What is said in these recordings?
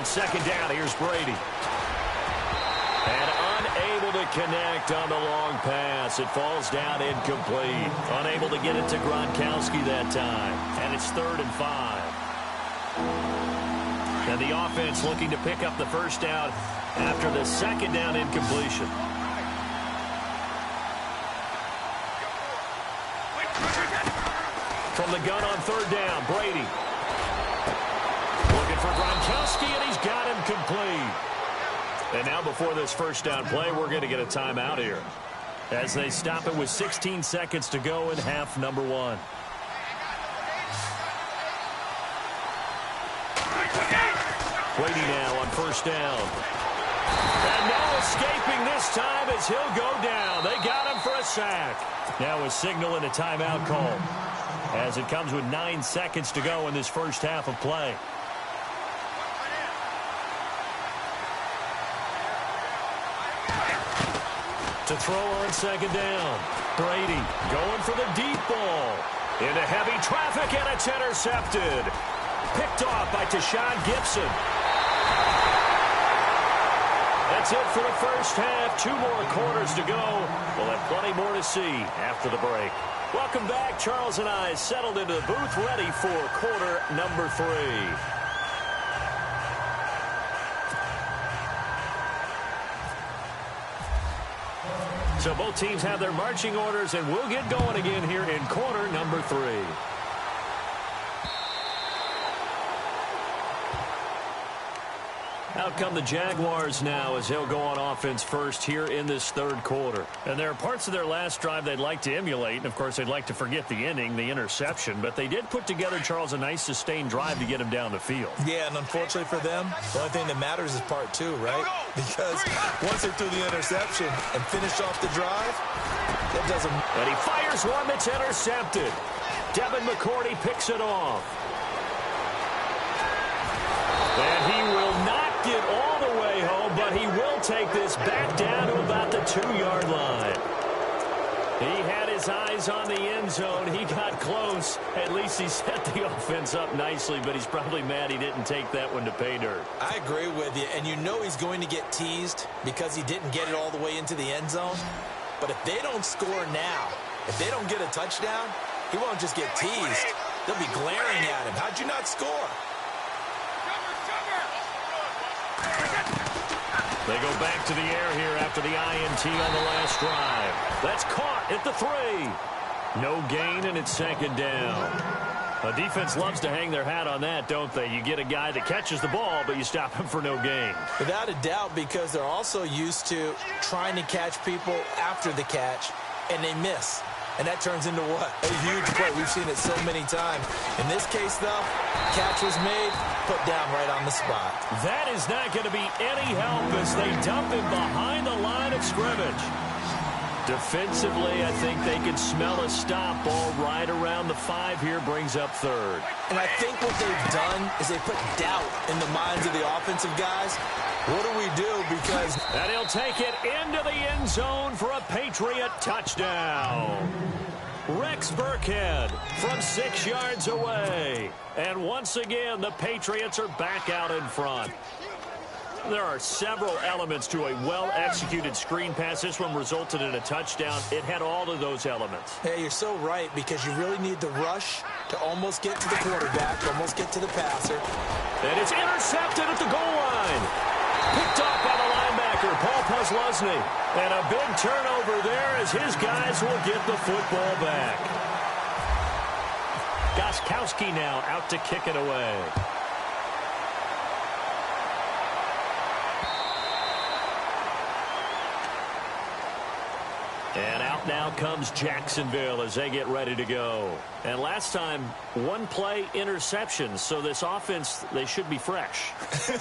On second down, here's Brady. And unable to connect on the long pass. It falls down incomplete. Unable to get it to Gronkowski that time. And it's 3rd and 5. And the offense looking to pick up the first down after the second down incompletion. From the gun on 3rd down, Brady. Looking for Gronkowski, and he's got him complete. And now before this first down play, we're going to get a timeout here as they stop it with 16 seconds to go in half number 1. Brady now on 1st down. And no escaping this time as he'll go down. They got him for a sack. Now a signal and a timeout call as it comes with 9 seconds to go in this first half of play. To throw on second down. Brady going for the deep ball. Into heavy traffic, and it's intercepted. Picked off by Tashawn Gibson. That's it for the first half. 2 more quarters to go. We'll have plenty more to see after the break. Welcome back. Charles and I settled into the booth ready for quarter number 3. So both teams have their marching orders, and we'll get going again here in quarter number 3. Out come the Jaguars now as they'll go on offense first here in this 3rd quarter. And there are parts of their last drive they'd like to emulate. And, of course, they'd like to forget the inning, the interception. But they did put together, Charles, a nice sustained drive to get him down the field. Yeah, and unfortunately for them, the only thing that matters is part 2, right? Because once they threw the interception and finished off the drive, that doesn't... And he fires one that's intercepted. Devin McCourty picks it off. And he will not get all the way home, but he will take this back down to about the 2-yard line. He had his eyes on the end zone. He got close. At least he set the offense up nicely, but he's probably mad he didn't take that one to pay dirt. I agree with you, and you know he's going to get teased because he didn't get it all the way into the end zone. But if they don't score now, if they don't get a touchdown, he won't just get teased. They'll be glaring at him. How'd you not score? They go back to the air here after the INT on the last drive. That's caught at the 3. No gain, and it's 2nd down. A defense loves to hang their hat on that, don't they? You get a guy that catches the ball, but you stop him for no gain. Without a doubt, because they're also used to trying to catch people after the catch, and they miss. And that turns into what? A huge play. We've seen it so many times. In this case, though, catch was made, put down right on the spot. That is not going to be any help as they dump him behind the line of scrimmage. Defensively, I think they can smell a stop. Ball right around the 5 here, brings up 3rd. And I think what they've done is they put doubt in the minds of the offensive guys. What do we do? Because... And he'll take it into the end zone for a Patriot touchdown. Rex Burkhead from 6 yards away. And once again, the Patriots are back out in front. There are several elements to a well-executed screen pass. This one resulted in a touchdown. It had all of those elements. Hey, you're so right, because you really need the rush to almost get to the quarterback, almost get to the passer. And it's intercepted at the goal line. Picked off by the linebacker, Paul Posluszny. And a big turnover there as his guys will get the football back. Gostkowski now out to kick it away. And out now comes Jacksonville as they get ready to go. And last time, 1 play interceptions. So this offense, they should be fresh.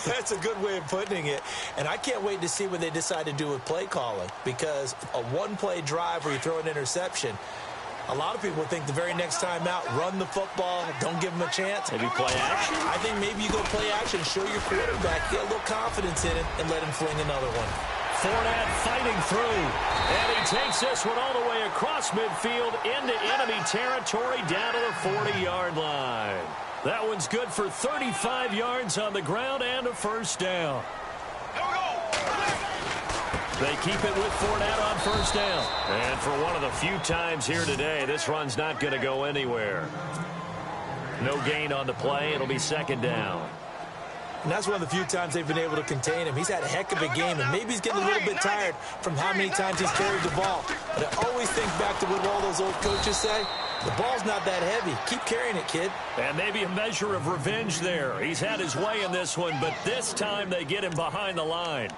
That's a good way of putting it. And I can't wait to see what they decide to do with play calling. Because a 1-play drive where you throw an interception, a lot of people think the very next time out, run the football, don't give them a chance. Maybe play action? I think maybe you go play action, show your quarterback, get a little confidence in it, and let him fling another one. Fournette fighting through, and he takes this one all the way across midfield into enemy territory down to the 40-yard line. That one's good for 35 yards on the ground and a first down. They keep it with Fournette on first down. And for one of the few times here today, this run's not going to go anywhere. No gain on the play. It'll be second down. And that's one of the few times they've been able to contain him. He's had a heck of a game, and maybe he's getting a little bit tired from how many times he's carried the ball. But I always think back to what all those old coaches say. The ball's not that heavy. Keep carrying it, kid. And maybe a measure of revenge there. He's had his way in this one, but this time they get him behind the line.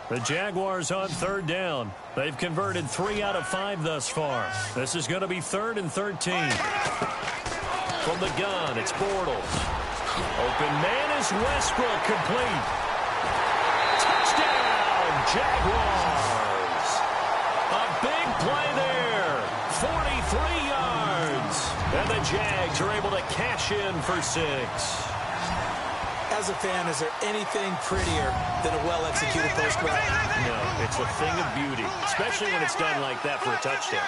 The Jaguars on third down. They've converted 3 out of 5 thus far. This is going to be 3rd and 13. From the gun, it's Bortles. Open man is Westbrook, complete. Touchdown, Jaguars. A big play there. 43 yards. And the Jags are able to cash in for 6. As a fan, is there anything prettier than a well-executed post route? No, it's a thing of beauty, especially when it's done like that for a touchdown.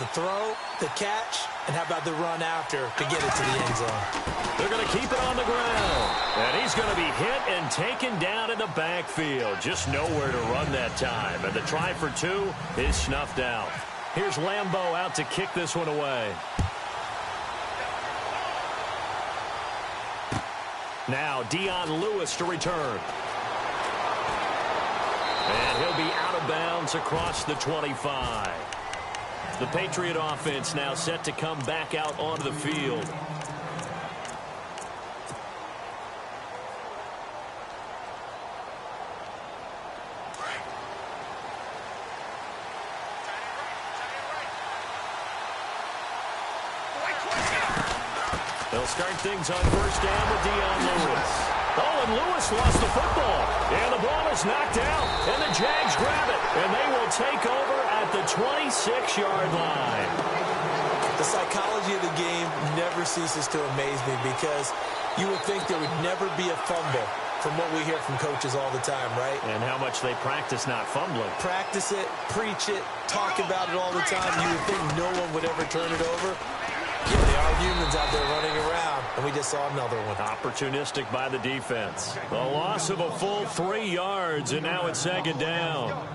The throw, the catch, and how about the run after to get it to the end zone? They're going to keep it on the ground. And he's going to be hit and taken down in the backfield. Just nowhere to run that time. And the try for 2 is snuffed out. Here's Lambeau out to kick this one away. Now, Dion Lewis to return. And he'll be out of bounds across the 25. The Patriot offense now set to come back out onto the field. They'll start things on first down with Dion Lewis. Oh, and Lewis lost the football. And the ball is knocked out. And the Jags grab it. And they will take over at the 26-yard line. The psychology of the game never ceases to amaze me because you would think there would never be a fumble from what we hear from coaches all the time, right? And how much they practice not fumbling. Practice it, preach it, talk about it all the time. You would think no one would ever turn it over. Yeah, they are humans out there running around, and we just saw another one. Opportunistic by the defense. The loss of a full 3 yards, and now it's second down.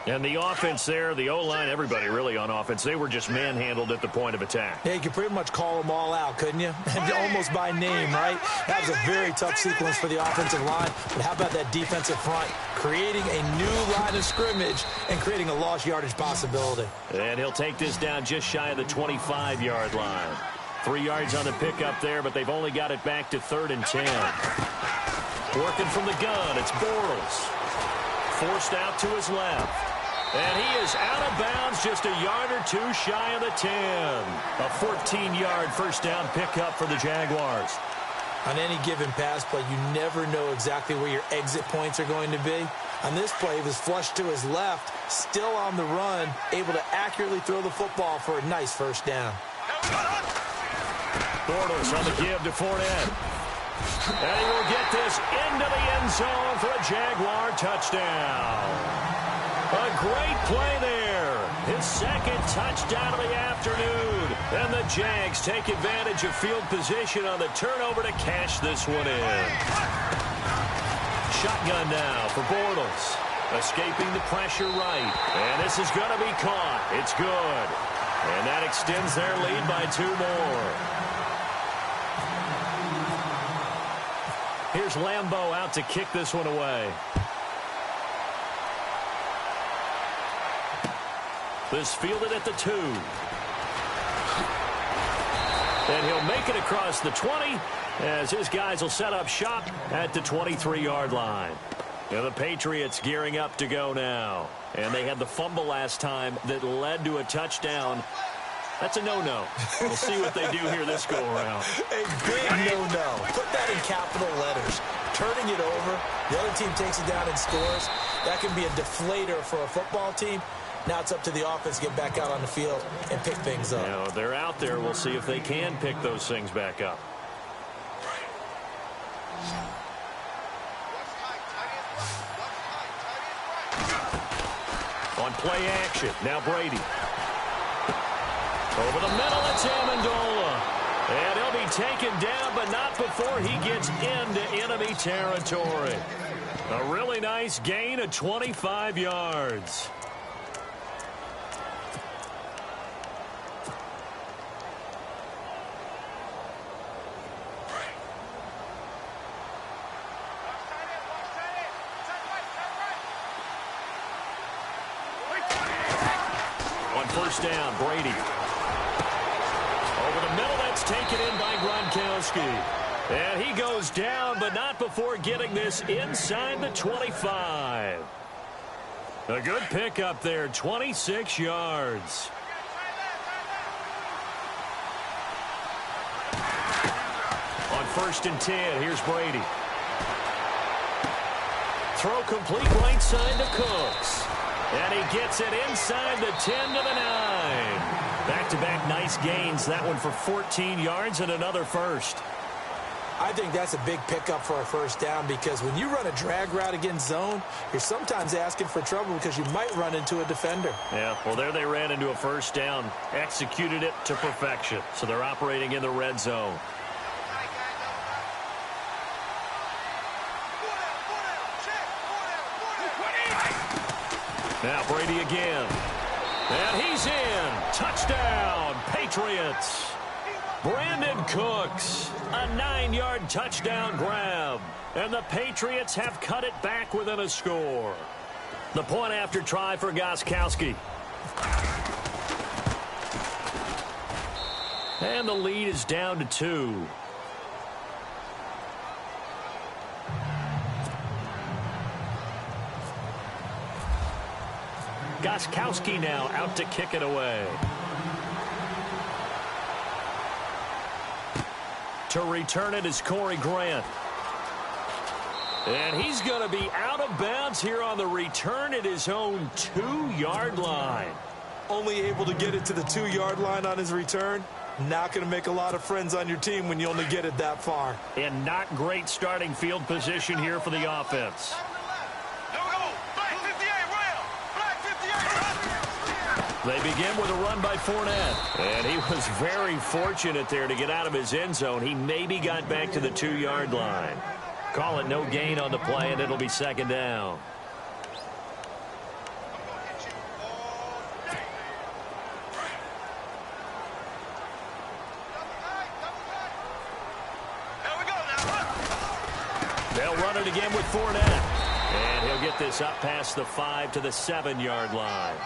And the offense there, the O-line, everybody really on offense, they were just manhandled at the point of attack. Yeah, you could pretty much call them all out, couldn't you? Almost by name, right? That was a very tough sequence for the offensive line. But how about that defensive front? Creating a new line of scrimmage and creating a lost yardage possibility. And he'll take this down just shy of the 25-yard line. 3 yards on the pickup there, but they've only got it back to 3rd and 10. Working from the gun, it's Bortles. Forced out to his left. And he is out of bounds just a yard or 2 shy of the 10. A 14-yard first down pickup for the Jaguars. On any given pass play, you never know exactly where your exit points are going to be. On this play, he was flushed to his left, still on the run, able to accurately throw the football for a nice first down. Bortles on the give to Fournette. And he will get this into the end zone for a Jaguar touchdown. A great play there. His second touchdown of the afternoon. And the Jags take advantage of field position on the turnover to cash this one in. Shotgun now for Bortles. Escaping the pressure right. And this is going to be caught. It's good. And that extends their lead by 2 more. Here's Lambeau out to kick this one away. This fielded at the 2. And he'll make it across the 20 as his guys will set up shop at the 23-yard line. And the Patriots gearing up to go now. And they had the fumble last time that led to a touchdown. That's a no-no. We'll see what they do here this go-around. A big no-no. Put that in capital letters. Turning it over, the other team takes it down and scores. That can be a deflator for a football team. Now it's up to the offense to get back out on the field and pick things up. You know, they're out there. We'll see if they can pick those things back up. On play action, now Brady. Over the middle, it's Amendola. And he'll be taken down, but not before he gets into enemy territory. A really nice gain of 25 yards. On first down, Brady. Over the middle, that's taken in by Gronkowski. And he goes down, but not before getting this inside the 25. A good pickup there, 26 yards. On first and 10, here's Brady. Throw complete right side to Cooks. And he gets it inside the 10 to the 9. Back-to-back nice gains. That one for 14 yards and another first. I think that's a big pickup for a first down because when you run a drag route against zone, you're sometimes asking for trouble because you might run into a defender. Yeah, well, there they ran into a first down. Executed it to perfection. So they're operating in the red zone. Now Brady again. And he's in. Touchdown, Patriots. Brandon Cooks, a 9-yard touchdown grab. And the Patriots have cut it back within a score. The point after try for Gronkowski. And the lead is down to 2. Gronkowski now out to kick it away. To return it is Corey Grant. And he's going to be out of bounds here on the return at his own 2-yard line. Only able to get it to the 2-yard line on his return. Not going to make a lot of friends on your team when you only get it that far. And not great starting field position here for the offense. They begin with a run by Fournette. And he was very fortunate there to get out of his end zone. He maybe got back to the 2-yard line. Call it no gain on the play, and it'll be second down. They'll run it again with Fournette. And he'll get this up past the 5 to the 7-yard line.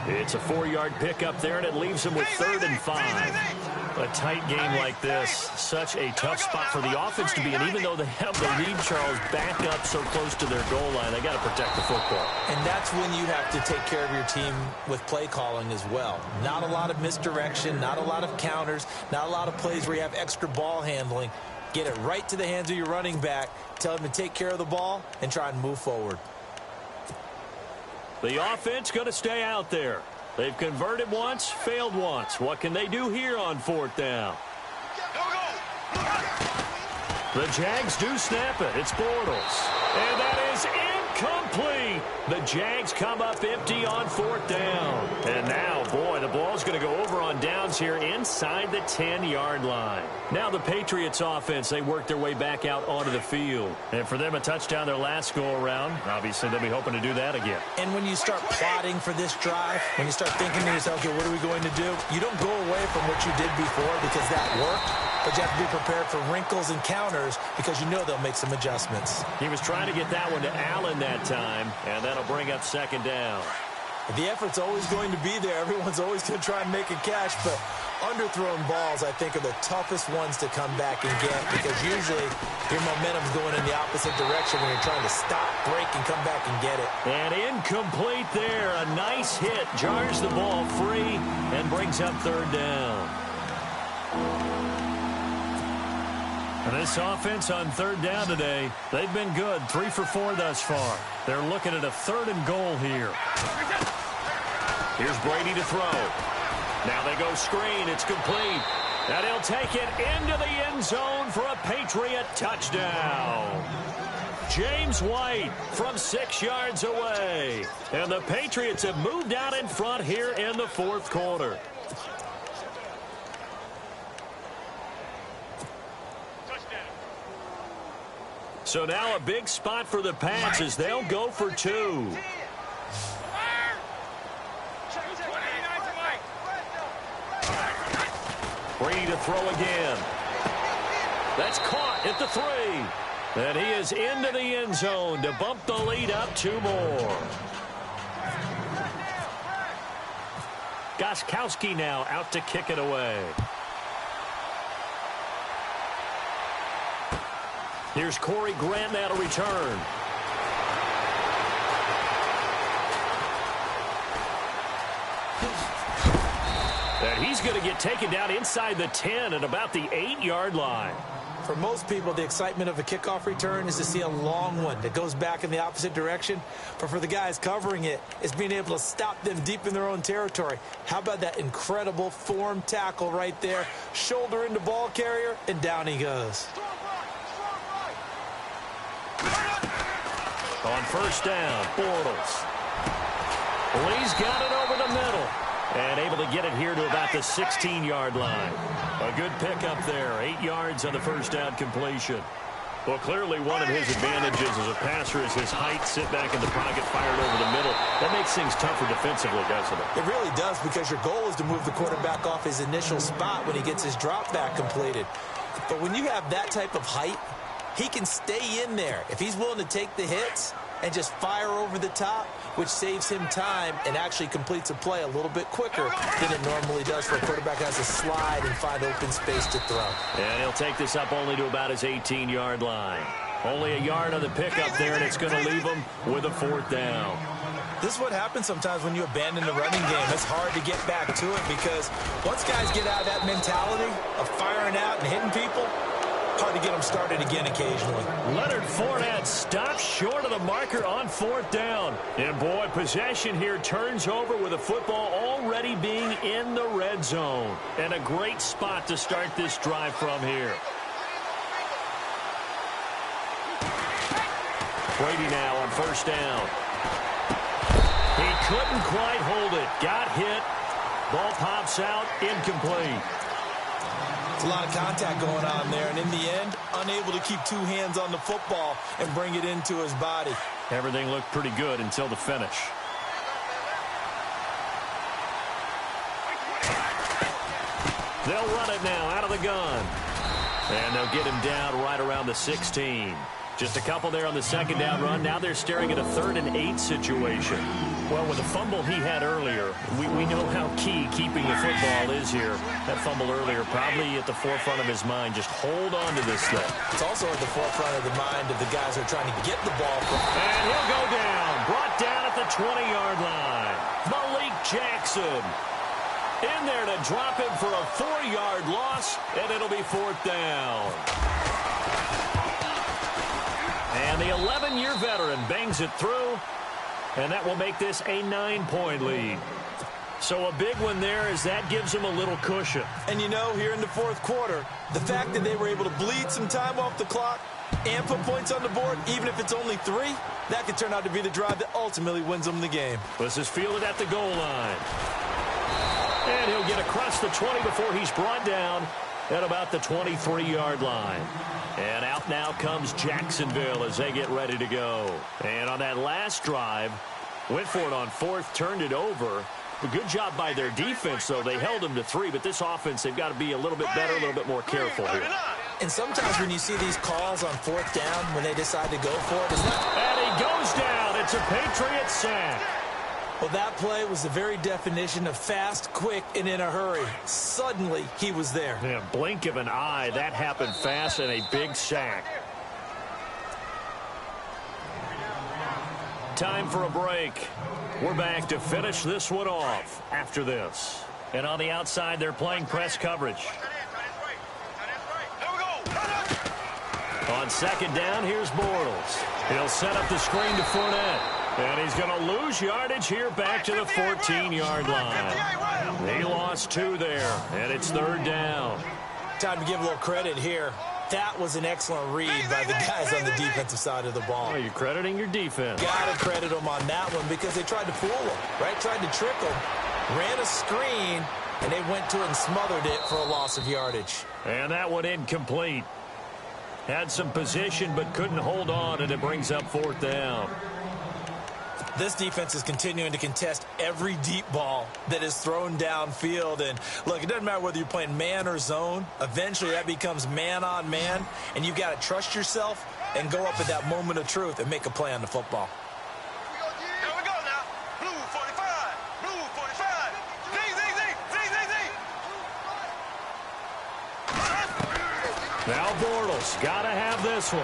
It's a 4-yard pickup there, and it leaves him with 3rd and 5. A tight game like this, such a tough spot for the offense to be in. Even though they have the lead, Charles, back up so close to their goal line, they got to protect the football. And that's when you have to take care of your team with play calling as well. Not a lot of misdirection, not a lot of counters, not a lot of plays where you have extra ball handling. Get it right to the hands of your running back, tell him to take care of the ball, and try and move forward. The offense going to stay out there. They've converted once, failed once. What can they do here on 4th down? The Jags do snap it. It's Bortles. And that is incomplete. The Jags come up empty on 4th down. And now, boy, the ball's going to go over on downs here inside the 10-yard line. Now the Patriots offense, they work their way back out onto the field. And for them, a touchdown their last go-around. Obviously, they'll be hoping to do that again. And when you start plotting for this drive, when you start thinking to yourself, okay, what are we going to do? You don't go away from what you did before because that worked. But you have to be prepared for wrinkles and counters because you know they'll make some adjustments. He was trying to get that one to Allen that time, and that'll bring up second down. The effort's always going to be there. Everyone's always going to try and make a catch, but underthrown balls, I think, are the toughest ones to come back and get because usually your momentum's going in the opposite direction when you're trying to stop, break, and come back and get it. And incomplete there. A nice hit. Jars the ball free and brings up 3rd down. And this offense on 3rd down today, they've been good. 3 for 4 thus far. They're looking at a 3rd and goal here. Here's Brady to throw. Now they go screen. It's complete. And he'll take it into the end zone for a Patriot touchdown. James White from 6 yards away. And the Patriots have moved out in front here in the fourth quarter. So now a big spot for the Pats as they'll go for 2. Brady to throw again. That's caught at the 3. And he is into the end zone to bump the lead up 2 more. Gostkowski now out to kick it away. Here's Corey Grant now to return. And he's going to get taken down inside the 10 at about the 8-yard line. For most people, the excitement of a kickoff return is to see a long one that goes back in the opposite direction. But for the guys covering it, it's being able to stop them deep in their own territory. How about that incredible form tackle right there? Shoulder into ball carrier, and down he goes. On first down, Bortles. Lee's got it over the middle. And able to get it here to about the 16-yard line. A good pickup there. 8 yards on the first down completion. Well, clearly one of his advantages as a passer is his height. Sit back in the pocket, fired over the middle. That makes things tougher defensively, doesn't it? It really does, because your goal is to move the quarterback off his initial spot when he gets his drop back completed. But when you have that type of height, he can stay in there if he's willing to take the hits and just fire over the top, which saves him time and actually completes a play a little bit quicker than it normally does for a quarterback who has to slide and find open space to throw. And he'll take this up only to about his 18-yard line. Only a yard on the pickup there, and it's going to leave him with a 4th down. This is what happens sometimes when you abandon the running game. It's hard to get back to it, because once guys get out of that mentality of firing out and hitting people, hard to get them started again occasionally. Leonard Fournette stops short of the marker on 4th down. And boy, possession here turns over with the football already being in the red zone. And a great spot to start this drive from here. Brady now on first down. He couldn't quite hold it. Got hit. Ball pops out, incomplete. A lot of contact going on there, and in the end, unable to keep 2 hands on the football and bring it into his body. Everything looked pretty good until the finish. They'll run it now out of the gun. And they'll get him down right around the 16. Just a couple there on the second down run. Now they're staring at a 3rd and 8 situation. Well, with the fumble he had earlier, we know how key keeping the football is here. That fumble earlier probably at the forefront of his mind. Just hold on to this thing. It's also at the forefront of the mind of the guys who are trying to get the ball. And he'll go down. Brought down at the 20-yard line. Malik Jackson in there to drop him for a 4-yard loss, and it'll be 4th down. And the 11-year veteran bangs it through, and that will make this a 9-point lead. So a big one there, as that gives them a little cushion. And you know, here in the 4th quarter, the fact that they were able to bleed some time off the clock and put points on the board, even if it's only 3, that could turn out to be the drive that ultimately wins them the game. This is fielded at the goal line. And he'll get across the 20 before he's brought down at about the 23-yard line. And out now comes Jacksonville as they get ready to go. And on that last drive, went for it on 4th, turned it over. A good job by their defense, though. They held them to 3, but this offense, they've got to be a little bit better, a little bit more careful here. And sometimes when you see these calls on 4th down, when they decide to go for it, it's not... And he goes down. It's a Patriot sack. Well, that play was the very definition of fast, quick, and in a hurry. Suddenly, he was there. Yeah, blink of an eye. That happened fast, and a big sack. Time for a break. We're back to finish this one off after this. And on the outside, they're playing press coverage. On second down, here's Bortles. He'll set up the screen to Fournette. And he's going to lose yardage here back to the 14-yard line. He lost 2 there, and it's 3rd down. Time to give a little credit here. That was an excellent read by the guys on the defensive side of the ball. Oh, you're crediting your defense. Got to credit them on that one because they tried to fool them, right? Tried to trick them, ran a screen, and they went to it and smothered it for a loss of yardage. And that one incomplete. Had some position but couldn't hold on, and it brings up 4th down. This defense is continuing to contest every deep ball that is thrown downfield. And, look, it doesn't matter whether you're playing man or zone. Eventually, that becomes man on man, and you've got to trust yourself and go up at that moment of truth and make a play on the football. Here we go now. Blue 45. Blue 45. Now Bortles got to have this one.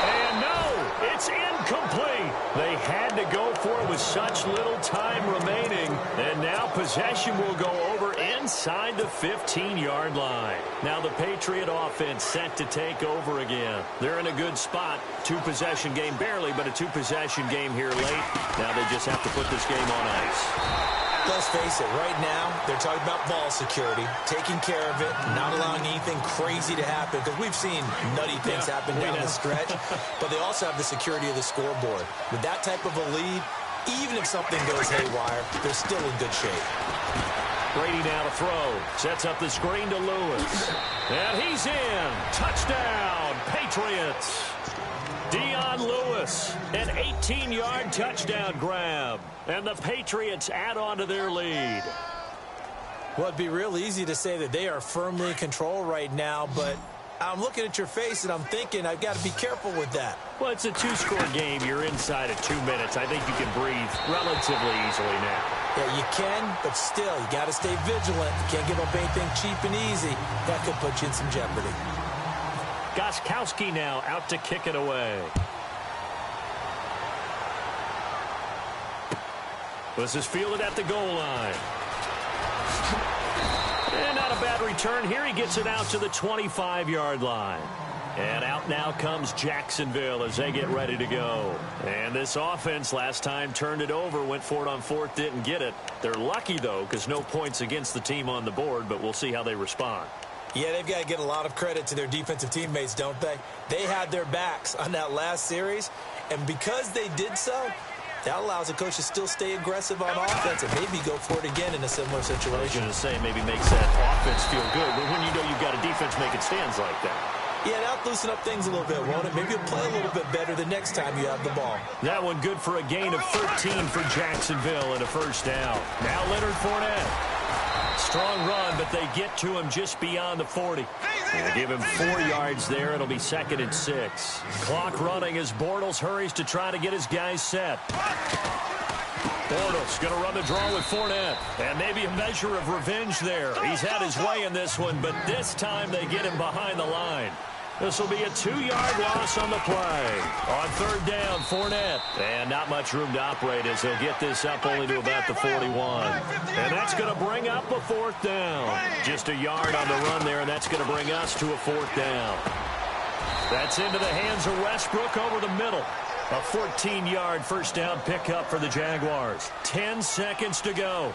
And no, it's incomplete. They had to go for it with such little time remaining. And now possession will go over inside the 15-yard line. Now the Patriot offense set to take over again. They're in a good spot. 2-possession game barely, but a 2-possession game here late. Now they just have to put this game on ice. Let's face it, right now, they're talking about ball security, taking care of it, not allowing anything crazy to happen, because we've seen nutty things happen down the stretch, but they also have the security of the scoreboard. With that type of a lead, even if something goes haywire, they're still in good shape. Brady now to throw. Sets up the screen to Lewis. And he's in. Touchdown, Patriots. Dion Lewis, an 18-yard touchdown grab. And the Patriots add on to their lead. Well, it'd be real easy to say that they are firmly in control right now, but I'm looking at your face and I'm thinking I've got to be careful with that. Well, it's a 2-score game. You're inside of 2 minutes. I think you can breathe relatively easily now. Yeah, you can, but still, you got to stay vigilant. You can't give up anything cheap and easy. That could put you in some jeopardy. Gostkowski now out to kick it away. This is fielded at the goal line. And not a bad return here. He gets it out to the 25-yard line. And out now comes Jacksonville as they get ready to go. And this offense last time turned it over, went for it on 4th, didn't get it. They're lucky, though, because no points against the team on the board, but we'll see how they respond. Yeah, they've got to get a lot of credit to their defensive teammates, don't they? They had their backs on that last series, and because they did so, that allows the coach to still stay aggressive on offense and maybe go for it again in a similar situation. I was going to say maybe makes that offense feel good, but when you know you've got a defense making stands like that. Yeah, that'll loosen up things a little bit, won't it? Maybe you'll play a little bit better the next time you have the ball. That one good for a gain of 13 for Jacksonville and a 1st down. Now Leonard Fournette. Strong run, but they get to him just beyond the 40. They give him 4 yards there. It'll be 2nd and 6. Clock running as Bortles hurries to try to get his guys set. Bortles going to run the draw with Fournette. And maybe a measure of revenge there. He's had his way in this one, but this time they get him behind the line. This will be a 2-yard loss on the play. On 3rd down, Fournette. And not much room to operate as he'll get this up only to about the 41. And that's going to bring up a 4th down. Just a yard on the run there, and that's going to bring us to a 4th down. That's into the hands of Westbrook over the middle. A 14-yard 1st down pickup for the Jaguars. 10 seconds to go.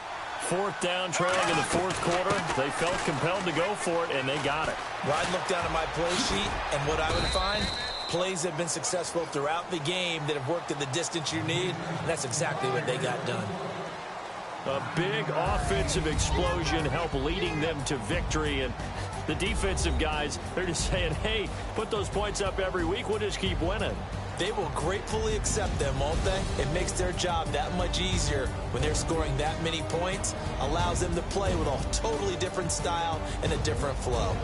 4th down, trailing in the 4th quarter. They felt compelled to go for it, and they got it. Well, I'd look down at my play sheet, and what I would find, plays have been successful throughout the game that have worked at the distance you need, and that's exactly what they got done. A big offensive explosion helped leading them to victory, and the defensive guys, they're just saying, hey, put those points up every week, we'll just keep winning. They will gratefully accept them, won't they? It makes their job that much easier when they're scoring that many points, allows them to play with a totally different style and a different flow.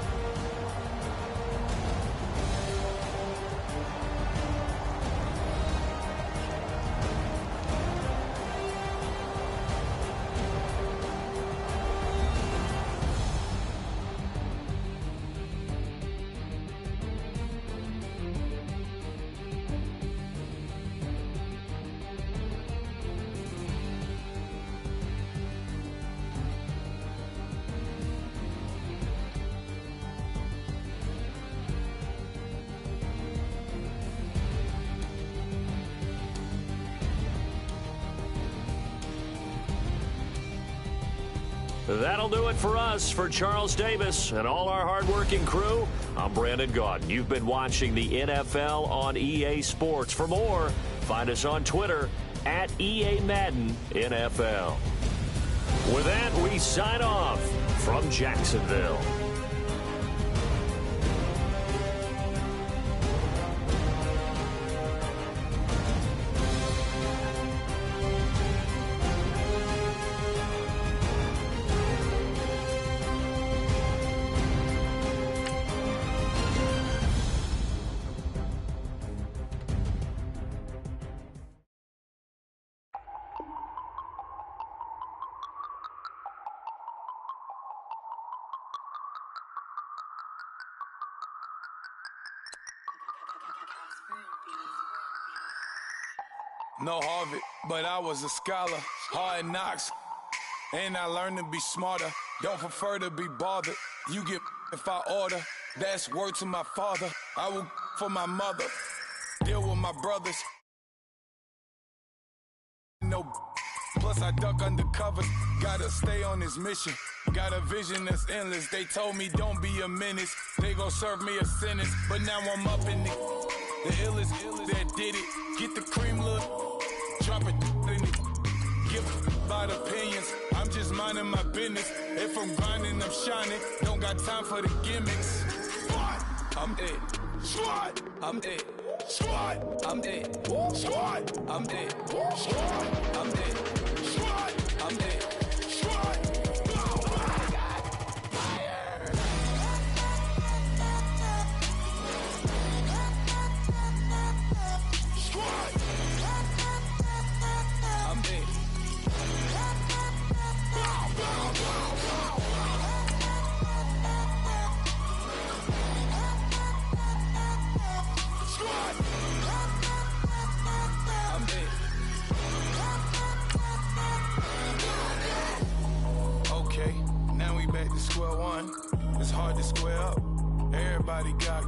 That'll do it for us. For Charles Davis and all our hardworking crew, I'm Brandon Gaudin. You've been watching the NFL on EA Sports. For more, find us on Twitter at EA Madden NFL. With that, we sign off from Jacksonville. No Harvard, but I was a scholar. Hard knocks, and I learned to be smarter. Don't prefer to be bothered. You get if I order. That's word to my father. I will for my mother. Deal with my brothers. No. Plus I duck undercover. Gotta stay on this mission. Got a vision that's endless. They told me don't be a menace. They gon' serve me a sentence. But now I'm up in the illest that did it. Get the cream look. Drop it in it. Give about opinions. I'm just minding my business. If I'm grinding, I'm shining. Don't got time for the gimmicks. Squad, I'm it. Squad, I'm it. Squad, I'm it. Squad, I'm it. Squad, I'm it. Squad, I'm it. Squad. Square one, it's hard to square up. Everybody got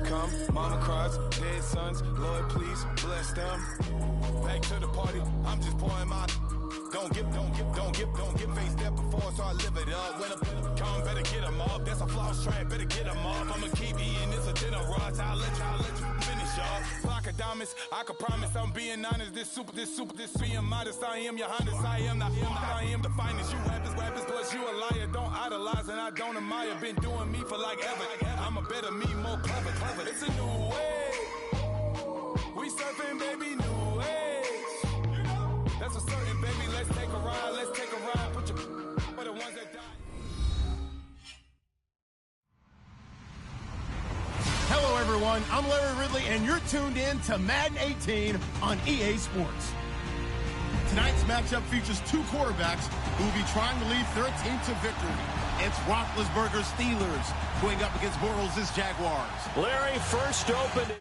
come, mama cries, dead sons. Lord, please bless them. Back to the party, I'm just pouring my. Don't get faced that before, so I live it up. When a come, better get them up. That's a floss track, better get them up. I'ma keep eating this a dinner rush. I'll let you finish up. Flock of diamonds, I can promise I'm being honest. This being modest. I am your highness. I am the finest. You rappers, plus you a liar. Don't idolize and I don't admire. Been doing me for like ever. I'm a better me, more clever. It's a new way. We surfing, baby, new age. That's a certain, baby. Let's take a ride. Put your for the ones that die. Hello, everyone. I'm Larry Ridley, and you're tuned in to Madden 18 on EA Sports. Tonight's matchup features two quarterbacks who will be trying to lead their team to victory. It's Roethlisberger's Steelers going up against Bortles' Jaguars. Larry, first open.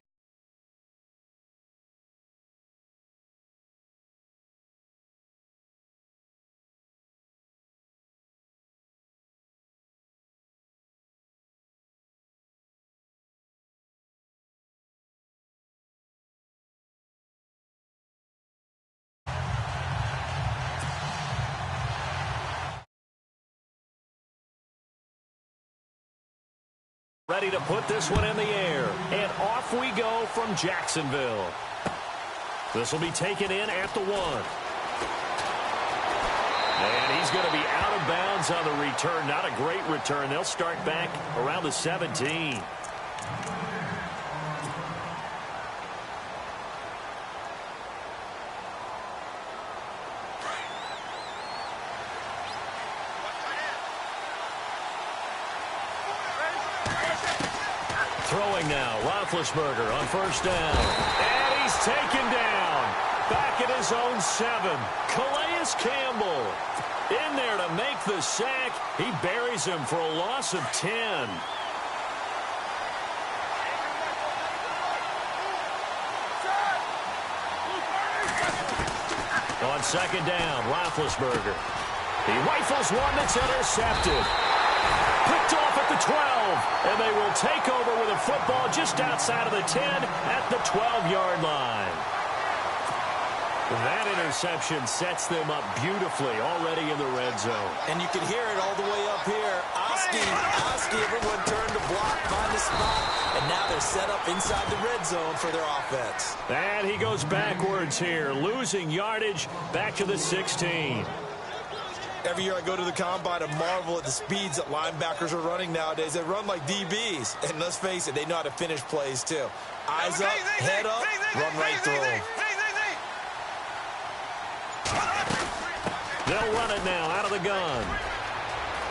Ready to put this one in the air. And off we go from Jacksonville. This will be taken in at the 1. And he's going to be out of bounds on the return. Not a great return. They'll start back around the 17. Throwing now, Roethlisberger on first down. And he's taken down. Back at his own 7. Calais Campbell in there to make the sack. He buries him for a loss of 10. On second down, Roethlisberger. He rifles one that's intercepted. Picked off at the 12, and they will take over with a football just outside of the 10 at the 12-yard line. That interception sets them up beautifully already in the red zone. And you can hear it all the way up here. Oski, everyone turned to block, find the spot, and now they're set up inside the red zone for their offense. And he goes backwards here, losing yardage back to the 16. Every year I go to the combine and marvel at the speeds that linebackers are running nowadays. They run like DBs. And let's face it, they know how to finish plays too. Eyes up, head up, run right through them. They'll run it now out of the gun.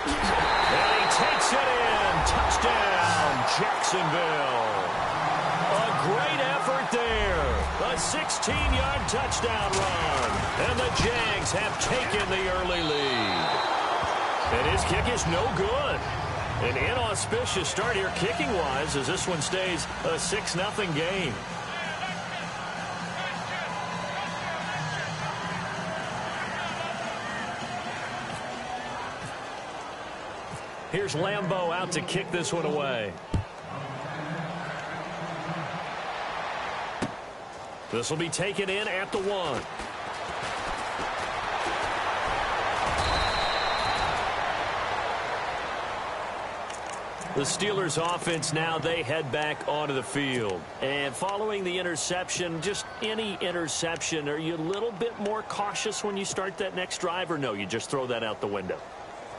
And he takes it in. Touchdown, Jacksonville. A great effort there. A 16-yard touchdown run. And the Jags have taken the early lead. And his kick is no good. An inauspicious start here kicking-wise as this one stays a 6-0 game. Here's Lambeau out to kick this one away. This will be taken in at the 1. The Steelers offense now, they head back onto the field. And following the interception, just any interception, are you a little bit more cautious when you start that next drive, or no, you just throw that out the window?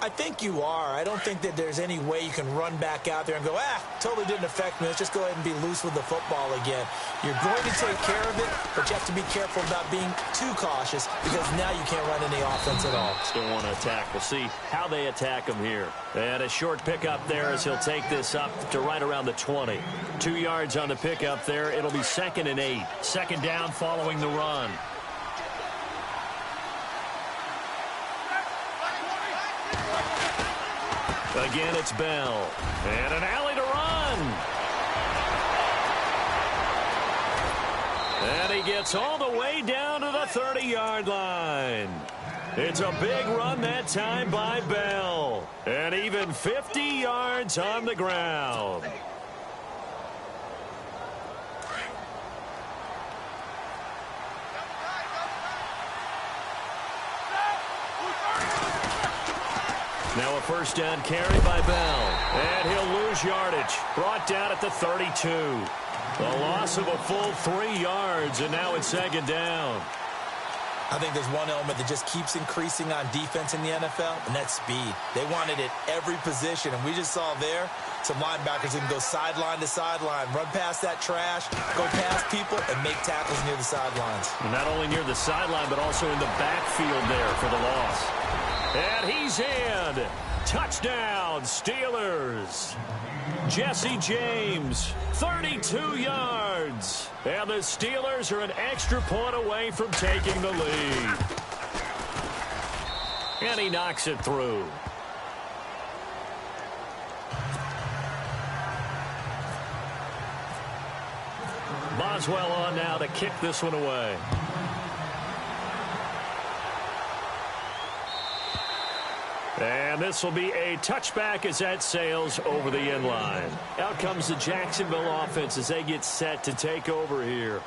I think you are. I don't think that there's any way you can run back out there and go, totally didn't affect me. Let's just go ahead and be loose with the football again. You're going to take care of it, but you have to be careful about being too cautious because now you can't run any offense at all. Still want to attack. We'll see how they attack him here. And a short pickup there as he'll take this up to right around the 20. 2 yards on the pickup there. It'll be 2nd and 8. Second down following the run. Again, it's Bell. And an alley to run. And he gets all the way down to the 30-yard line. It's a big run that time by Bell. And even 50 yards on the ground. Now a first down carry by Bell. And he'll lose yardage. Brought down at the 32. A loss of a full 3 yards, and now it's 2nd down. I think there's one element that just keeps increasing on defense in the NFL, and that's speed. They want it at every position, and we just saw there some linebackers that can go sideline to sideline, run past that trash, go past people, and make tackles near the sidelines. Not only near the sideline, but also in the backfield there for the loss. And he's in. Touchdown, Steelers. Jesse James, 32 yards. And the Steelers are an extra point away from taking the lead. And he knocks it through. Boswell on now to kick this one away. And this will be a touchback as that sails over the end line. Out comes the Jacksonville offense as they get set to take over here.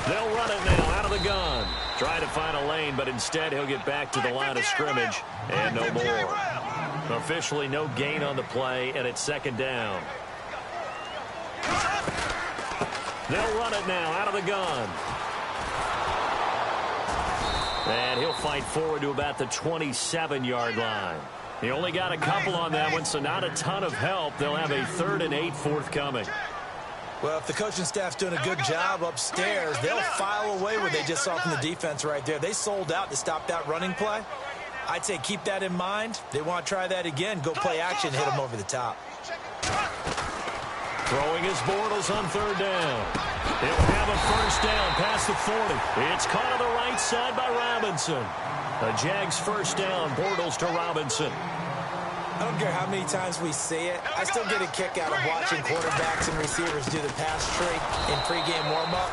They'll run it now out of the gun. Try to find a lane, but instead he'll get back to the line of scrimmage and no more. Officially no gain on the play, and it's 2nd down. They'll run it now out of the gun. And he'll fight forward to about the 27-yard line. He only got a couple on that one, so not a ton of help. They'll have a 3rd and 8 forthcoming. Well, if the coaching staff's doing a good job upstairs, they'll file away what they just saw from the defense right there. They sold out to stop that running play. I'd say keep that in mind. They want to try that again. Go play action, hit them over the top. Throwing his Bortles on 3rd down. He'll have a first down past the 40. It's caught on the right side by Robinson. A Jags first down, Bortles to Robinson. I don't care how many times we see it. I still get a kick out of watching quarterbacks and receivers do the pass trick in pregame warm-up.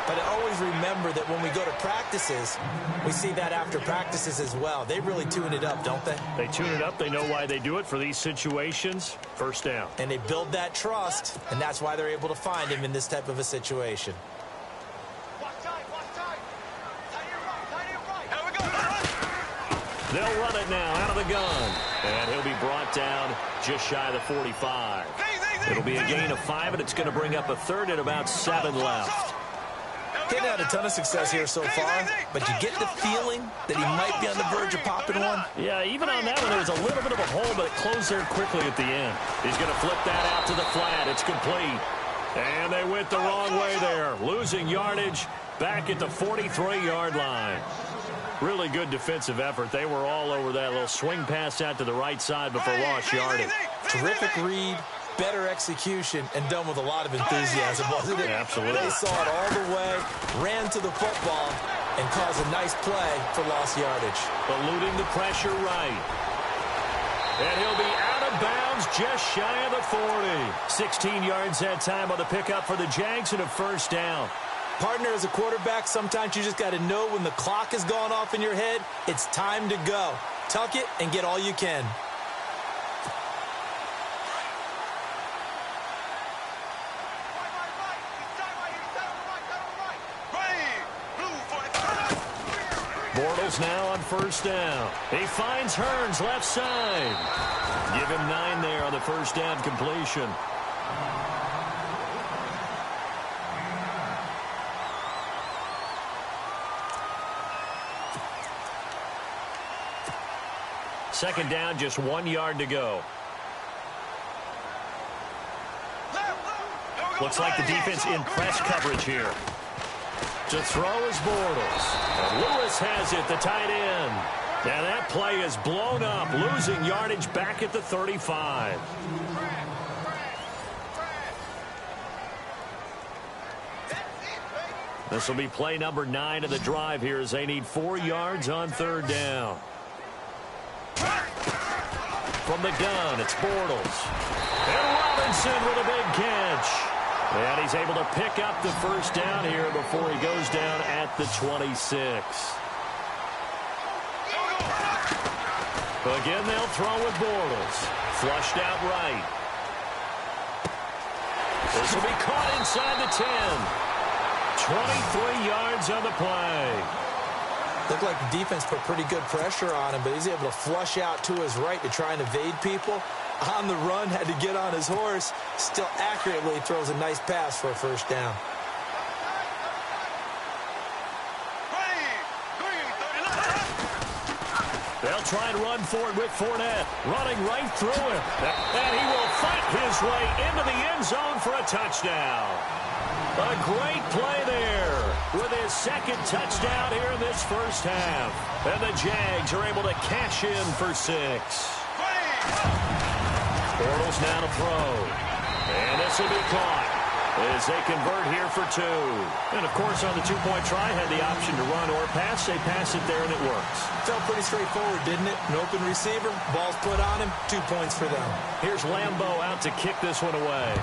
But I always remember that when we go to practices, we see that after practices as well. They really tune it up, don't they? They tune it up. They know why they do it for these situations. First down. And they build that trust, and that's why they're able to find him in this type of a situation. They'll run it now out of the gun. And he'll be brought down just shy of the 45. It'll be a gain of 5, and it's going to bring up a third and about 7 left. Getting had a ton of success here so far, but you get the feeling that he might be on the verge of popping one. Yeah, even on that one, there was a little bit of a hole, but it closed there quickly at the end. He's going to flip that out to the flat. It's complete. And they went the wrong way there, losing yardage back at the 43-yard line. Really good defensive effort. They were all over that little swing pass out to the right side, but for lost yardage. Terrific read, better execution, and done with a lot of enthusiasm, wasn't it? Absolutely. They saw it all the way, ran to the football, and caused a nice play for lost yardage. Eluding the pressure right. And he'll be out of bounds just shy of the 40. 16 yards that time on the pickup for the Jags and a first down. Partner, as a quarterback, sometimes you just got to know when the clock has gone off in your head, it's time to go. Tuck it and get all you can. Bortles now on first down. He finds Hearns left side. Give him 9 there on the first down completion. Second down, just 1 yard to go. Looks like the defense in press coverage here. To throw is Bortles. And Lewis has it, the tight end. And that play is blown up, losing yardage back at the 35. This will be play number 9 of the drive here as they need 4 yards on third down. From the gun, it's Bortles. And Robinson with a big catch. And he's able to pick up the first down here before he goes down at the 26. Again, they'll throw with Bortles. Flushed out right. This will be caught inside the 10. 23 yards on the play. Looked like the defense put pretty good pressure on him, but he's able to flush out to his right to try and evade people. On the run, had to get on his horse. Still accurately throws a nice pass for a first down. They'll try and run for it with Fournette. Running right through him. And he will fight his way into the end zone for a touchdown. A great play there with his second touchdown here in this first half. And the Jags are able to cash in for 6. Bortles now to throw. And this will be caught as they convert here for 2. And, of course, on the two-point try, had the option to run or pass. They pass it there, and it works. Felt pretty straightforward, didn't it? An open receiver, ball's put on him, 2 points for them. Here's Lambeau out to kick this one away.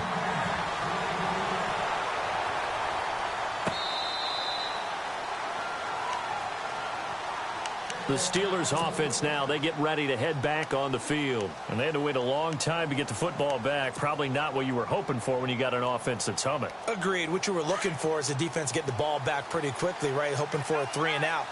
The Steelers offense now, they get ready to head back on the field. And they had to wait a long time to get the football back. Probably not what you were hoping for when you got an offense that's humming. Agreed. What you were looking for is the defense get the ball back pretty quickly, right? Hoping for a 3 and out.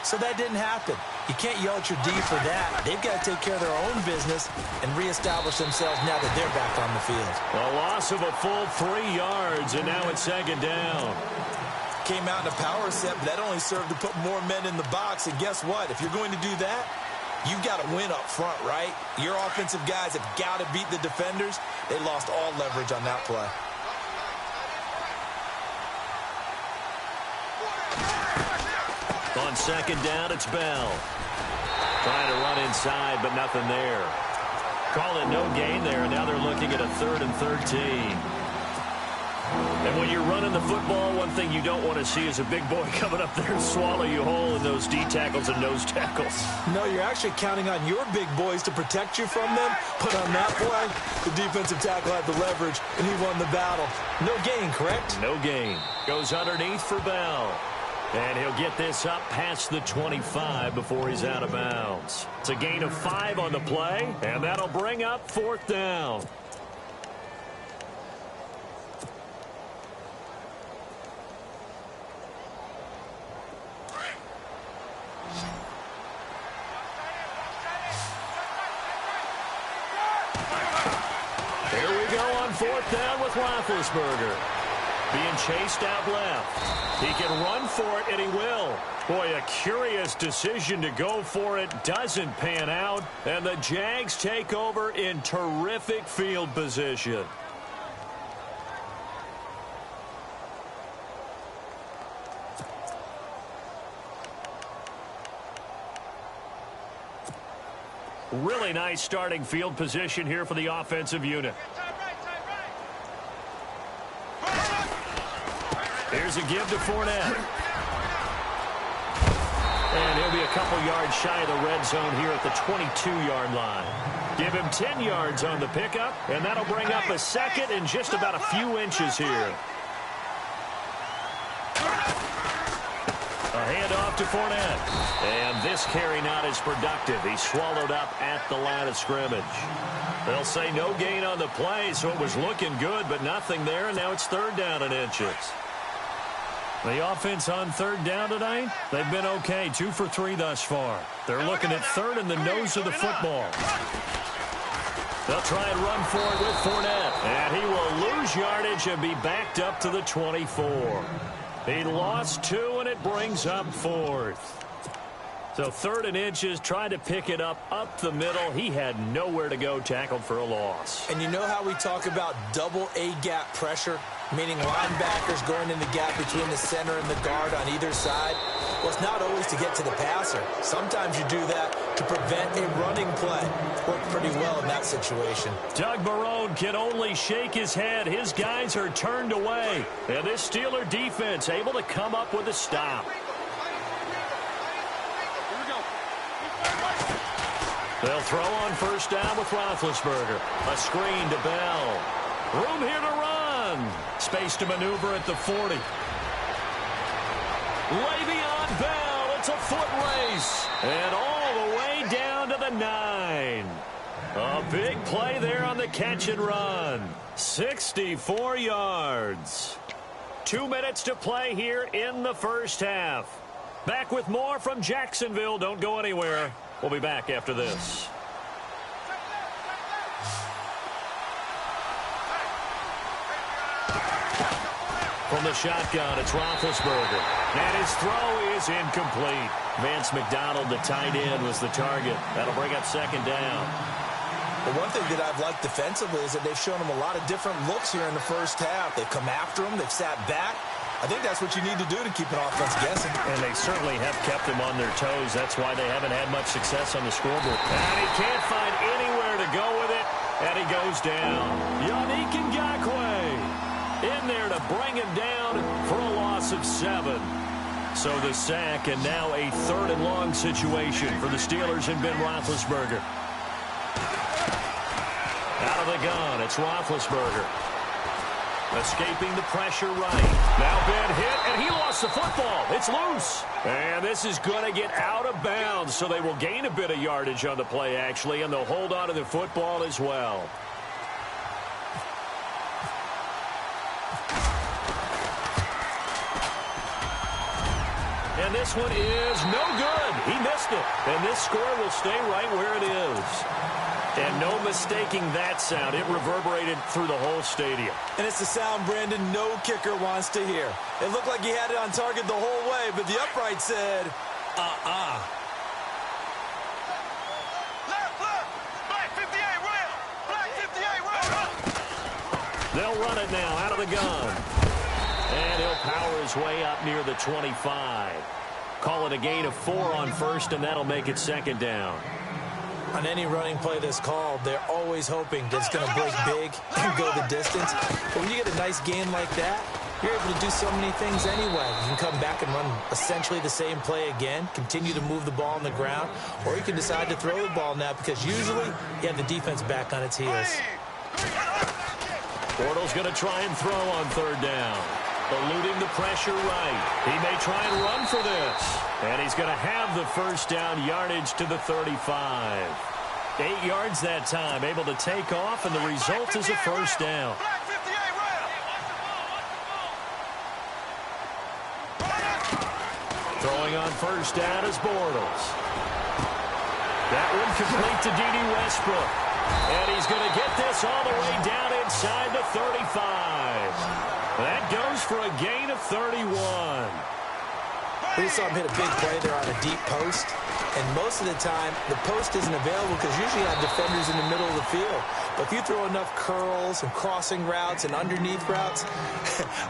So that didn't happen. You can't yell at your D for that. They've got to take care of their own business and reestablish themselves now that they're back on the field. A loss of a full 3 yards, and now it's second down. Came out in a power set, but that only served to put more men in the box. And guess what? If you're going to do that, you've got to win up front, right? Your offensive guys have got to beat the defenders. They lost all leverage on that play. On second down, it's Bell. Trying to run inside, but nothing there. Call it no gain there, and now they're looking at a 3rd and 13. And when you're running the football, one thing you don't want to see is a big boy coming up there and swallow you whole in those D tackles and nose tackles. No, you're actually counting on your big boys to protect you from them. But on that play, the defensive tackle had the leverage, and he won the battle. No gain, correct? No gain. Goes underneath for Bell. And he'll get this up past the 25 before he's out of bounds. It's a gain of 5 on the play, and that'll bring up 4th down. Here we go on 4th down with Roethlisberger. Being chased out left. He can run for it, and he will. Boy, a curious decision to go for it. Doesn't pan out, and the Jags take over in terrific field position. Really nice starting field position here for the offensive unit. Here's a give to Fournette. And he'll be a couple yards shy of the red zone here at the 22-yard line. Give him 10 yards on the pickup, and that'll bring up a 2nd and just about a few inches here. A handoff to Fournette. And this carry not as productive. He's swallowed up at the line of scrimmage. They'll say no gain on the play, so it was looking good, but nothing there, and now it's 3rd down and inches. The offense on 3rd down tonight, they've been okay. 2 for 3 thus far. They're looking at 3rd in the nose of the football. They'll try and run for it with Fournette. And he will lose yardage and be backed up to the 24. He lost 2, and it brings up 4th. So 3rd and inches, trying to pick it up the middle. He had nowhere to go, tackled for a loss. And you know how we talk about double A-gap pressure, meaning linebackers going in the gap between the center and the guard on either side? Well, it's not always to get to the passer. Sometimes you do that to prevent a running play. Worked pretty well in that situation. Doug Marrone can only shake his head. His guys are turned away. And this Steeler defense able to come up with a stop. They'll throw on 1st down with Roethlisberger. A screen to Bell. Room here to run. Space to maneuver at the 40. Le'Veon Bell. It's a foot race. And all the way down to the 9. A big play there on the catch and run. 64 yards. 2 minutes to play here in the first half. Back with more from Jacksonville. Don't go anywhere. We'll be back after this. From the shotgun, it's Roethlisberger. And his throw is incomplete. Vance McDonald, the tight end, was the target. That'll bring up 2nd down. The one thing that I've liked defensively is that they've shown him a lot of different looks here in the first half. They've come after him. They've sat back. I think that's what you need to do to keep an offense guessing. And they certainly have kept them on their toes. That's why they haven't had much success on the scoreboard. And he can't find anywhere to go with it. And he goes down. Yannick Ngakoue in there to bring him down for a loss of 7. So the sack, and now a 3rd and long situation for the Steelers and Ben Roethlisberger. Out of the gun, it's Roethlisberger. Escaping the pressure right. Now Ben hit, and he lost the football. It's loose. And this is going to get out of bounds, so they will gain a bit of yardage on the play, actually, and they'll hold on to the football as well. And this one is no good. He missed it. And this score will stay right where it is. And no mistaking that sound. It reverberated through the whole stadium. And it's the sound, Brandon, no kicker wants to hear. It looked like he had it on target the whole way, but the upright said, Left, Black 58, rail. Black 58, rail. They'll run it now out of the gun. And he'll power his way up near the 25. Call it a gain of 4 on 1st, and that'll make it 2nd down. On any running play that's called, they're always hoping that it's going to break big and go the distance. But when you get a nice gain like that, you're able to do so many things anyway. You can come back and run essentially the same play again, continue to move the ball on the ground, or you can decide to throw the ball now because usually you have the defense back on its heels. Bortles going to try and throw on third down. Eluding the pressure right. He may try and run for this. And he's going to have the first down yardage to the 35. 8 yards that time, able to take off, and the result is a first down. Throwing on first down is Bortles. That one complete to D.D. Westbrook. And he's going to get this all the way down inside the 35. That goes for a gain of 31. We saw him hit a big play there on a deep post. And most of the time, the post isn't available because usually you have defenders in the middle of the field. But if you throw enough curls and crossing routes and underneath routes,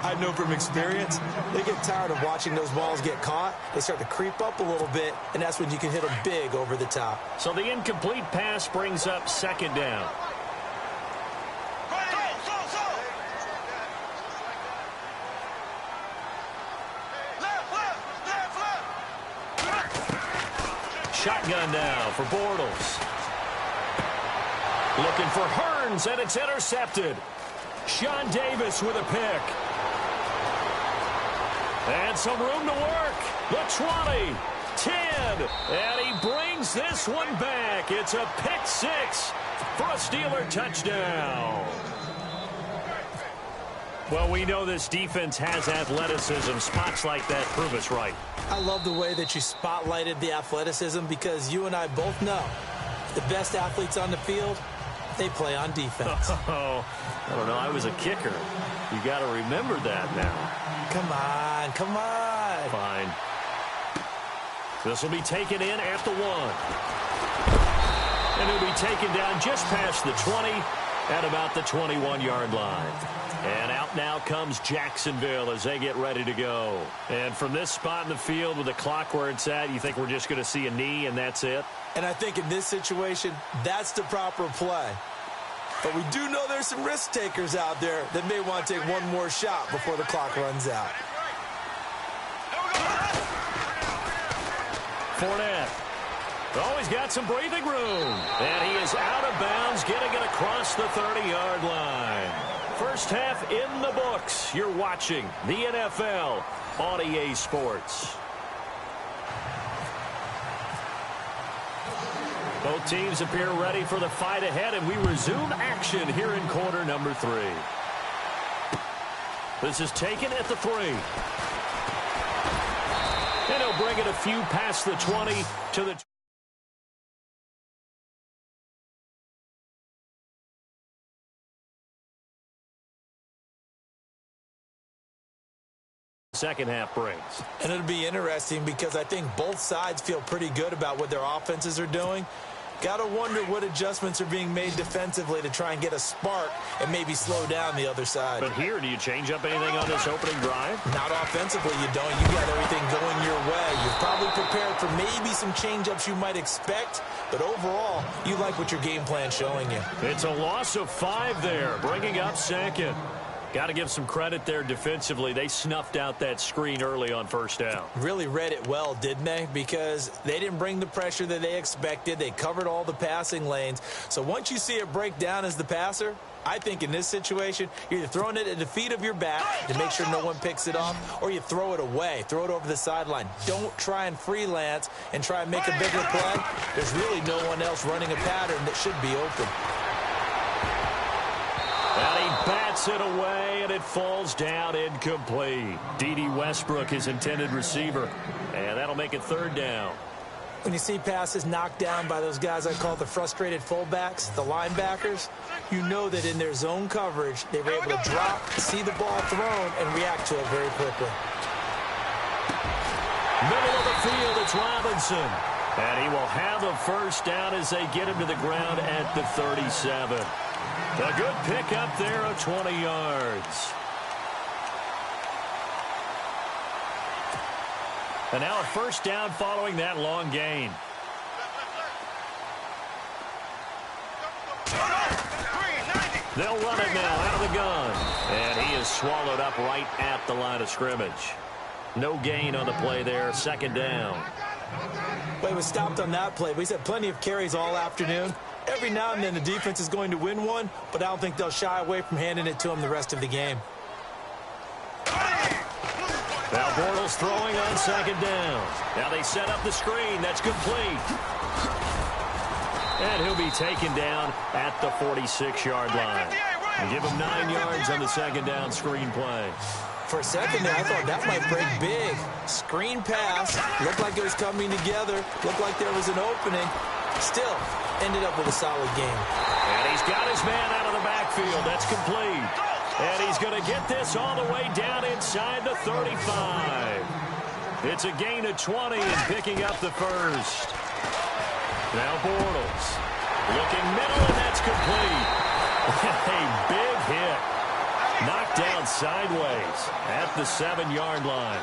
I know from experience, they get tired of watching those balls get caught. They start to creep up a little bit, and that's when you can hit them big over the top. So the incomplete pass brings up second down. Shotgun now for Bortles. Looking for Hearns, and it's intercepted. Sean Davis with a pick. And some room to work. The 20, 10, and he brings this one back. It's a pick six for a Steeler touchdown. Well, we know this defense has athleticism. Spots like that prove us right. I love the way that you spotlighted the athleticism because you and I both know the best athletes on the field, they play on defense. Oh, I don't know. I was a kicker. You got to remember that now. Come on, come on. Fine. This will be taken in at the 1. And it'll be taken down just past the 20 at about the 21-yard line. And out now comes Jacksonville as they get ready to go. And from this spot in the field with the clock where it's at, you think we're just going to see a knee and that's it? And I think in this situation, that's the proper play. But we do know there's some risk takers out there that may want to take one more shot before the clock runs out. Fournette. Oh, he's got some breathing room. And he is out of bounds, getting it across the 30-yard line. First half in the books. You're watching the NFL on EA Sports. Both teams appear ready for the fight ahead, and we resume action here in quarter number 3. This is taken at the 3. And he'll bring it a few past the 20 to the second half brings. And it'll be interesting because I think both sides feel pretty good about what their offenses are doing. Got to wonder what adjustments are being made defensively to try and get a spark and maybe slow down the other side. But here, do you change up anything on this opening drive? Not offensively, you don't. You got everything going your way. You're probably prepared for maybe some change-ups you might expect, but overall, you like what your game plan's showing you. It's a loss of 5 there, bringing up second. Got to give some credit there defensively. They snuffed out that screen early on first down. Really read it well, didn't they? Because they didn't bring the pressure that they expected. They covered all the passing lanes. So once you see it break down as the passer, I think in this situation, you're either throwing it at the feet of your back to make sure no one picks it off, or you throw it away, throw it over the sideline. Don't try and freelance and try and make a bigger play. There's really no one else running a pattern that should be open. And he bats it away, and it falls down incomplete. D.D. Westbrook, his intended receiver. And that'll make it third down. When you see passes knocked down by those guys I call the frustrated fullbacks, the linebackers, you know that in their zone coverage, they were able to drop, see the ball thrown, and react to it very quickly. Middle of the field, it's Robinson. And he will have a first down as they get him to the ground at the 37. A good pickup there of 20 yards. And now a first down following that long gain. They'll run it now out of the gun. And he is swallowed up right at the line of scrimmage. No gain on the play there. Second down. Well, he was stopped on that play, but he's had plenty of carries all afternoon. Every now and then the defense is going to win one, but I don't think they'll shy away from handing it to him the rest of the game. Now Bortles throwing on second down. Now they set up the screen. That's complete. And he'll be taken down at the 46-yard line. And give him 9 yards on the second down screen play. For a second there, I thought that might break big. Screen pass. Looked like it was coming together. Looked like there was an opening. Still, ended up with a solid game. And he's got his man out of the backfield. That's complete. And he's going to get this all the way down inside the 35. It's a gain of 20 and picking up the first. Now Bortles looking middle, and that's complete. A big hit. Knocked down sideways at the 7-yard line.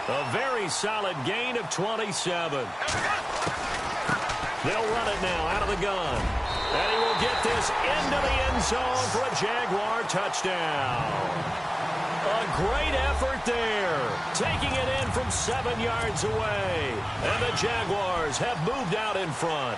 A very solid gain of 27. They'll run it now out of the gun. And he will get this into the end zone for a Jaguar touchdown. A great effort there. Taking it in from 7 yards away. And the Jaguars have moved out in front.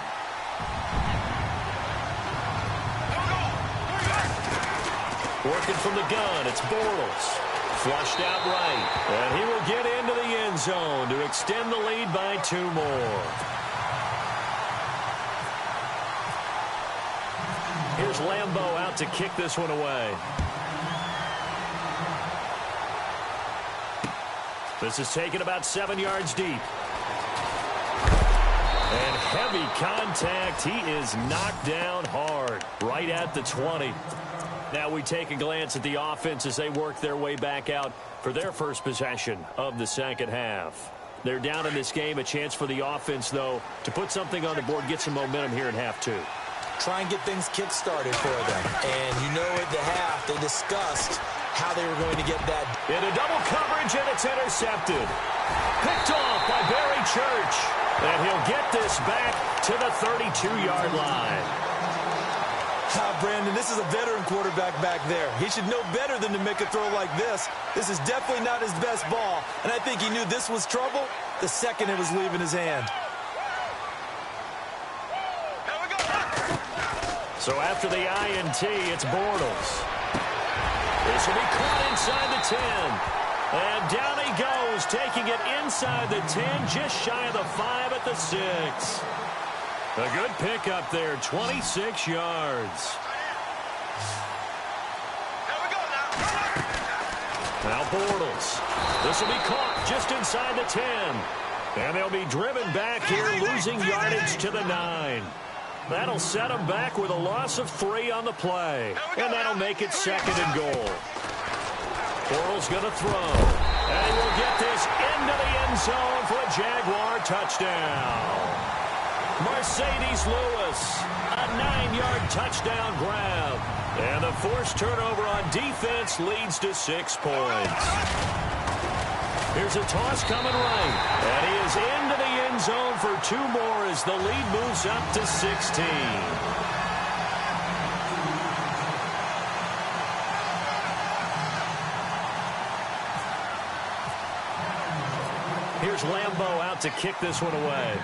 Working from the gun, it's Bortles. Flushed out right. And he will get into the end zone to extend the lead by 2 more. Here's Lambeau out to kick this one away. This is taken about 7 yards deep. And heavy contact. He is knocked down hard right at the 20. Now we take a glance at the offense as they work their way back out for their first possession of the second half. They're down in this game. A chance for the offense, though, to put something on the board, get some momentum here in half 2. Try and get things kick-started for them. And you know at the half they discussed how they were going to get that. Into double coverage, and it's intercepted. Picked off by Barry Church. And he'll get this back to the 32-yard line. Brandon, this is a veteran quarterback back there. He should know better than to make a throw like this. This is definitely not his best ball. And I think he knew this was trouble the second it was leaving his hand. So after the INT, it's Bortles. This will be caught inside the 10. And down he goes, taking it inside the 10, just shy of the 5 at the 6. A good pickup there, 26 yards. Now Bortles. This will be caught just inside the 10. And they'll be driven back here, losing yardage to the 9. That'll set them back with a loss of 3 on the play. And that'll make it 2nd and goal. Bortles going to throw. And he will get this into the end zone for a Jaguar touchdown. Mercedes Lewis, a 9-yard touchdown grab. And the forced turnover on defense leads to 6 points. Here's a toss coming right. And he is into the end zone for 2 more as the lead moves up to 16. Here's Lambeau out to kick this one away.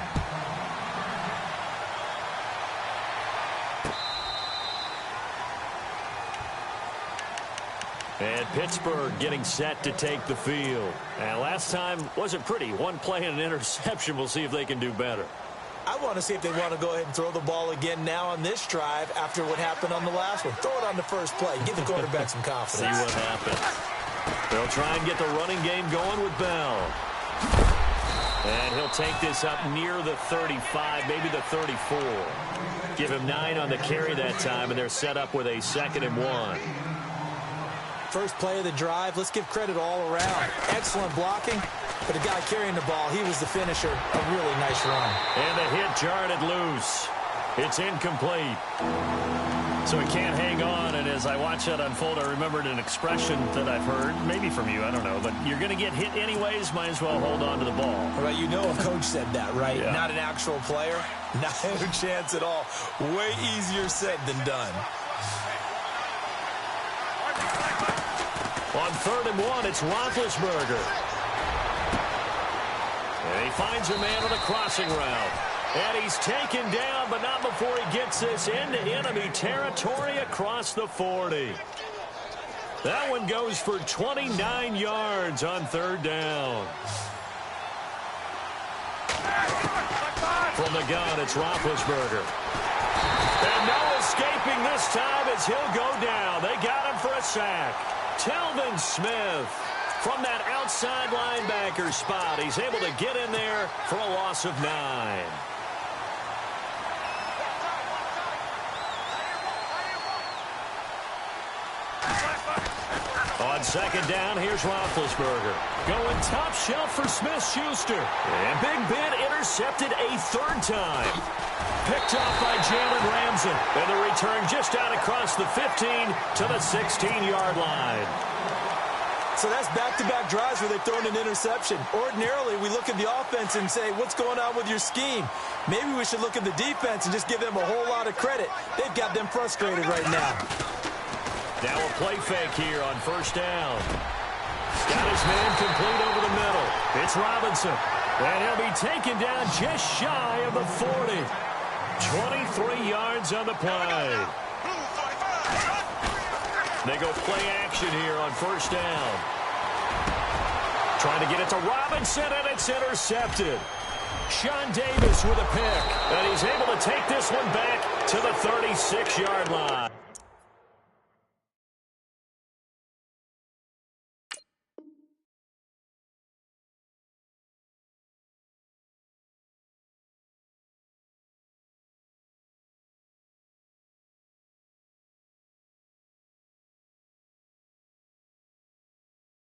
And Pittsburgh getting set to take the field. And last time wasn't pretty. 1 play and an interception. We'll see if they can do better. I want to see if they want to go ahead and throw the ball again now on this drive after what happened on the last one. Throw it on the first play. Give the quarterback some confidence. See what happens. They'll try and get the running game going with Bell. And he'll take this up near the 35, maybe the 34. Give him 9 on the carry that time, and they're set up with a 2nd and 1. First play of the drive, let's give credit all around. Excellent blocking, but the guy carrying the ball, he was the finisher. A really nice run. And the hit jarred it loose. It's incomplete. So he can't hang on, and as I watch that unfold, I remembered an expression that I've heard, maybe from you, I don't know, but you're going to get hit anyways, might as well hold on to the ball. All right, you know a coach said that, right? Yeah. Not an actual player. Not a chance at all. Way easier said than done. 3rd and 1, it's Roethlisberger. And he finds a man on the crossing route. And he's taken down, but not before he gets this into enemy territory across the 40. That one goes for 29 yards on 3rd down. From the gun, it's Roethlisberger. And no escaping this time as he'll go down. They got him for a sack. Telvin Smith from that outside linebacker spot. He's able to get in there for a loss of 9. On 2nd down, here's Roethlisberger. Going top shelf for Smith-Schuster. And Big Ben intercepted a 3rd time. Picked off by Jalen Ramsey. And the return just out across the 15 to the 16-yard line. So that's back-to-back drives where they've thrown an interception. Ordinarily, we look at the offense and say, what's going on with your scheme? Maybe we should look at the defense and just give them a whole lot of credit. They've got them frustrated right now. Now a play fake here on 1st down. Got his man complete over the middle. It's Robinson. And he'll be taken down just shy of the 40. 23 yards on the play. They go play action here on 1st down. Trying to get it to Robinson, and it's intercepted. Sean Davis with a pick. And he's able to take this one back to the 36-yard line.